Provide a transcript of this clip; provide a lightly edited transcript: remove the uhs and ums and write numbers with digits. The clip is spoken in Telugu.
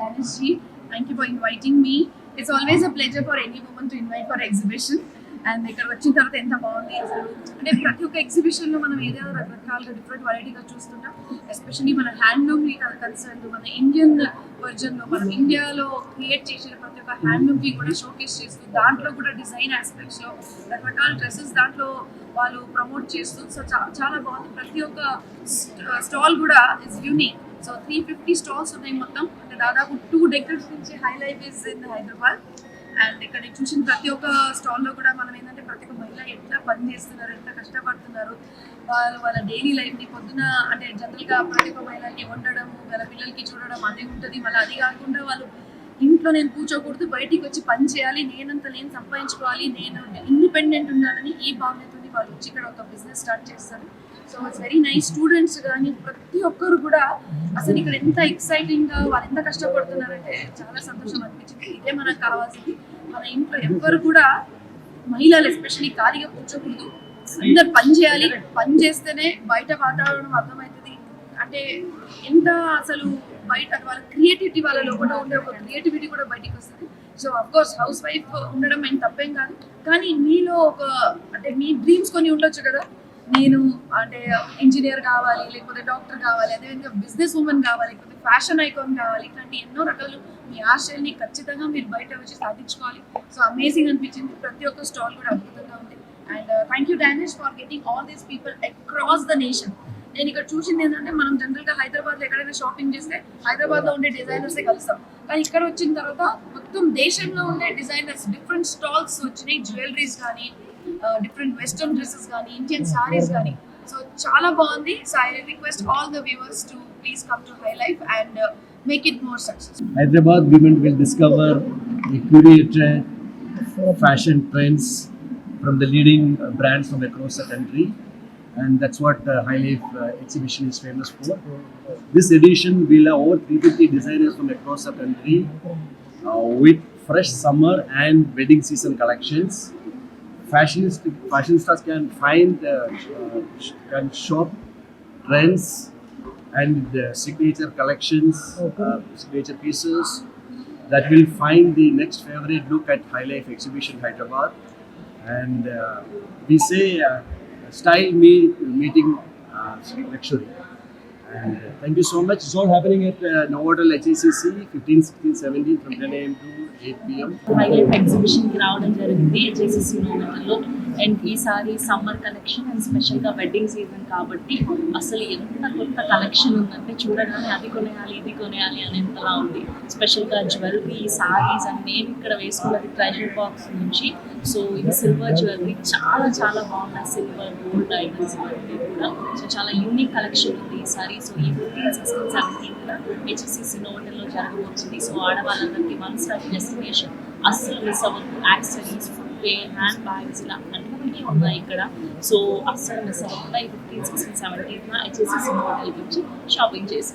Danish ji. Thank you for inviting me. It's always a pleasure for any woman to invite for exhibition. And ఇక్కడ వచ్చిన తర్వాత ఎంత బాగుంది అసలు అంటే ప్రతి ఒక్క ఎగ్జిబిషన్లో మనం ఏదో రకరకాలుగా డిఫరెంట్ వెరైటీగా చూస్తుంటాం. ఎస్పెషల్లీ మన హ్యాండ్లూమ్కి కన్సర్న్ మన ఇండియన్ వర్జన్లో మనం ఇండియాలో క్రియేట్ చేసిన ప్రతి ఒక్క హ్యాండ్లూమ్కి కూడా షోకేస్ చేస్తూ దాంట్లో కూడా డిజైన్ ఆస్పెక్ట్స్లో రకరకాల డ్రెస్సెస్ దాంట్లో వాళ్ళు ప్రమోట్ చేస్తూ సో చాలా బాగుంది. ప్రతి ఒక్క స్టాల్ కూడా ఇస్ యూనిక్. సో 350 స్టాల్స్ ఉన్నాయి మొత్తం. అంటే దాదాపు 2 decades నుంచి high life is in Hyderabad. And ఇక్కడ చూసిన ప్రతి ఒక్క స్టాల్లో కూడా మనం ఏంటంటే ప్రతి ఒక్క మహిళ ఎట్లా పని చేస్తున్నారు, ఎంత కష్టపడుతున్నారు, వాళ్ళ డైలీ లైఫ్ని పొద్దున అంటే జనరల్గా ప్రతి ఒక్క మహిళకి వండడం, వాళ్ళ పిల్లలకి చూడడం అదే ఉంటుంది. మళ్ళీ అది కాకుండా వాళ్ళు ఇంట్లో నేను కూర్చోకూడదు, బయటికి వచ్చి పని చేయాలి, నేను సంపాదించుకోవాలి, నేను ఇండిపెండెంట్ ఉండాలని ఈ భావనతో వాళ్ళు వచ్చి ఇక్కడ ఒక బిజినెస్ స్టార్ట్ చేస్తారు. So it's very nice. Students కానీ ప్రతి ఒక్కరు కూడా అసలు ఇక్కడ ఎంత ఎక్సైటింగ్గా వాళ్ళు ఎంత కష్టపడుతున్నారంటే చాలా సంతోషం అనిపించింది. ఇదే మనకు కావాల్సింది. మన ఇంట్లో ఎవ్వరు కూడా మహిళలు ఎస్పెషల్లీ ఖాళీగా కూర్చోకూడదు, అందరు పని చేయాలి. పని చేస్తేనే బయట వాతావరణం అర్థమవుతుంది. అంటే ఎంత అసలు బయట వాళ్ళ క్రియేటివిటీ వాళ్ళ లోపల ఉండే ఒక క్రియేటివిటీ కూడా బయటికి వస్తుంది. సో అఫ్కోర్స్ హౌస్ వైఫ్ ఉండడం ఏం తప్పేం కాదు, కానీ మీలో ఒక అంటే మీ డ్రీమ్స్ కొన్ని ఉండొచ్చు కదా. నేను అంటే ఇంజనీర్ కావాలి, లేకపోతే డాక్టర్ కావాలి, అదేవిధంగా బిజినెస్ ఉమెన్ కావాలి, లేకపోతే ఫ్యాషన్ ఐకాన్ కావాలి, ఇట్లాంటి ఎన్నో రకాలు మీ ఆశల్ని ఖచ్చితంగా మీరు బయట వచ్చి సాధించుకోవాలి. సో అమేజింగ్ అనిపించింది. ప్రతి ఒక్క స్టాల్ కూడా అద్భుతంగా ఉంది. And thank you Danish for getting all these people across the nation. నేను ఇక్కడ చూసింది ఏంటంటే మనం జనరల్గా హైదరాబాద్లో ఎక్కడైనా షాపింగ్ చేస్తే హైదరాబాద్లో ఉండే డిజైనర్సే కలుస్తాం, కానీ ఇక్కడ వచ్చిన తర్వాత మొత్తం దేశంలో ఉండే డిజైనర్స్ డిఫరెంట్ స్టాల్స్ వచ్చినాయి. జ్యువెలరీస్ కానీ, డిఫరెంట్ వెస్టర్న్ డ్రెస్సెస్ కానీ, ఇండియన్ సారీస్ కానీ. సో చాలా బాగుంది. So I request all the viewers to please come to high life and make it more successful. Hyderabad women will discover a curated fashion trends from the leading brands from across the country, and that's what the High Life exhibition is famous for. This edition will have over 350 designers from across the country with fresh summer and wedding season collections. Fashionistas can find can shop trends and the signature collections, signature pieces that will find the next favorite look at High Life exhibition Hyderabad. And we say style meeting luxury. And thank you so much. It's all happening at Novotel HACC 15, 16, 17 from 10 a.m. to 8 p.m. Hi life ఎగ్జిబిషన్కి రావడం జరిగింది హెచ్ఐసిసి నోవెటల్లో. అండ్ ఈసారి సమ్మర్ కలెక్షన్ అండ్ స్పెషల్గా వెడ్డింగ్ సీజన్ కాబట్టి అసలు ఎంత కొత్త కలెక్షన్ ఉందంటే చూడగానే అది కొనేయాలి ఇది కొనేయాలి అనేంతలా ఉంది. స్పెషల్గా జ్యువెలరీ, సారీస్ అండ్ నేను ఇక్కడ వేసుకున్నది ట్రెజర్ బాక్స్ నుంచి. సో ఇది సిల్వర్ జ్యువెలరీ చాలా చాలా బాగున్నాయి. సిల్వర్, గోల్డ్, డైమండ్స్ ఇవన్నీ కూడా. సో చాలా యూనిక్ కలెక్షన్ ఉంది ఈసారి. సో ఈ 15, 16, 17 కూడా హెచ్ఎస్సిసి నోవెటల్లో జరగబోతుంది. సో ఆడవాళ్ళందరికీ వన్ స్టాప్ డెస్టినేషన్. అస్సలు మిస్ అవ్వదు. యాక్సెసరీస్, ఫుట్వేర్, హ్యాండ్ బ్యాగ్స్ ఇలా అన్నీ ఉన్నాయి ఇక్కడ. సో అస్సలు మిస్ అవ్వకుండా ఈ 15, 16, 17 హెచ్ఎస్సిసి నోవెటల్కి వచ్చి షాపింగ్ చేసి